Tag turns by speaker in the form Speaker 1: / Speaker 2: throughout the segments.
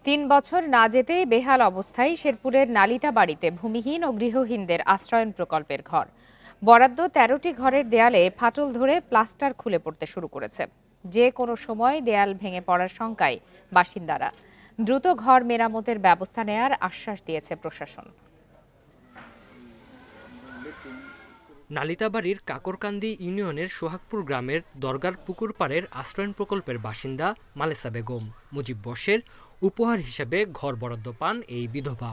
Speaker 1: ৩ বছর না যেতেই বেহাল অবস্থায় শেরপুরের নালিতা বাড়িতে ভূমিহীন ও গৃহহীনদের আশ্রয়ন প্রকল্পের ঘর। বরাদ্দ ১৩টি ঘরের দেয়ালে ফাটল ধরে প্লাস্টার খুলে পড়তে শুরু করেছে। যে কোনো সময় দেয়াল ভেঙে পড়ার শঙ্কায় বাসিন্দারা। দ্রুত ঘর মেরামতের ব্যবস্থা নেয়ার আশ্বাস দিয়েছে প্রশাসন।
Speaker 2: নালিতাবাড়ির কাকরকান্দি ইউনিয়নের সোহাগপুর গ্রামের দরগার পুকুর পাড়ের আশ্রয়ন প্রকল্পের বাসিন্দা মালেসা বেগম। মুজিব বর্ষের উপহার হিসেবে ঘর বরাদ্দ পান এই বিধবা।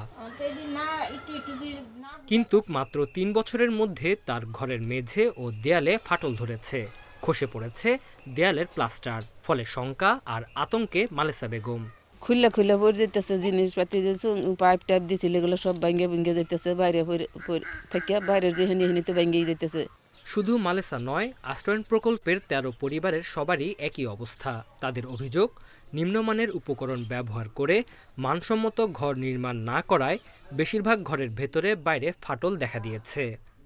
Speaker 2: কিন্তু মাত্র ৩ বছরের মধ্যে তার ঘরের মেঝে ও দেয়ালে ফাটল ধরেছে, খসে পড়েছে দেয়ালের প্লাস্টার। ফলে শঙ্কা আর আতঙ্কে মালেসা বেগম।
Speaker 3: খুললে খুললে পড়ে যেতেছে, জিনিসপাতি যে পাইপ টাইপ দিয়েছিল এগুলো সব ভাঙ্গে ভেঙে যেতেছে, বাইরে থেকে বাইরে যে হেনিতে ভেঙেই যেতেছে।
Speaker 2: শুধু মালেসা নয়, আশ্রয়ন প্রকল্পের ১৩ পরিবারের সবারই একই অবস্থা। তাদের অভিযোগ, নিম্নমানের উপকরণ ব্যবহার করে মানসম্মত ঘর নির্মাণ না করায় বেশিরভাগ ঘরের ভেতরে বাইরে ফাটল দেখা দিয়েছে।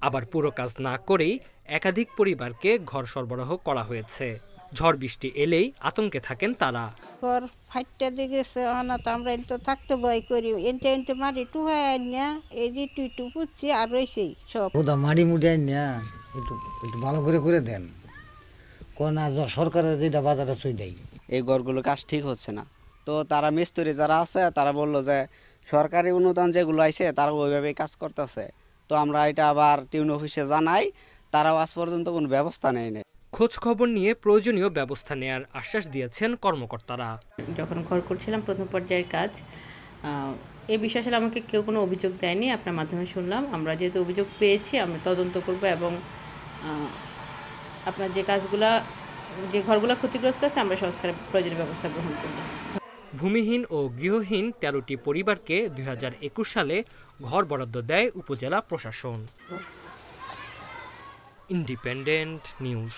Speaker 2: আবার পুরো কাজ না করেই একাধিক পরিবারকে ঘর সরবরাহ করা হয়েছে। ঝড় বৃষ্টি এলেই আতঙ্কে থাকেন তারা।
Speaker 4: ঘর ফাইটটা দেখেছে অনাথ, আমরা তো থাকতে ভয় করি। এনতে মাটি টুহাই না, এই যে টুইটু পুচ্ছি আর রয়েছেই সব
Speaker 5: মাটি মুড়ে না, একটু একটু ভালো করে দেন। কোনা সরকারের যেটা বাজারে চইটাই
Speaker 6: এই ঘরগুলো কাজ ঠিক হচ্ছে না। তো তারা মিস্ত্রি যারা আছে তারা বললো যে সরকারি অনুদান যেগুলো আছে তারা ওইভাবেই কাজ করতেছে। তো আমরা এটা আবার টিউন অফিসে জানাই, তারাও আজ পর্যন্ত কোনো ব্যবস্থা নেয়নি।
Speaker 2: খোঁজ খবর নিয়ে প্রয়োজনীয় ব্যবস্থা নেয়ার আশ্বাস দিয়েছেন কর্মকর্তারা।
Speaker 7: যখন ঘর করছিলাম প্রথম পর্যায়ের কাজ, এই বিষয়ে আসলে আমাকে কেউ কোনো অভিযোগ দেয়নি। আপনার মাধ্যমে শুনলাম। আমরা যেহেতু অভিযোগ পেয়েছি, আমরা তদন্ত করব এবং আপনার যে ঘরগুলো ক্ষতিগ্রস্ত আছে আমরা সংস্কারের প্রয়োজনীয় ব্যবস্থা গ্রহণ করব।
Speaker 2: ভূমিহীন ও গৃহহীন ১৩টি পরিবারকে ২০২১ সালে ঘর বরাদ্দ দেয় উপজেলা প্রশাসন। Independent news.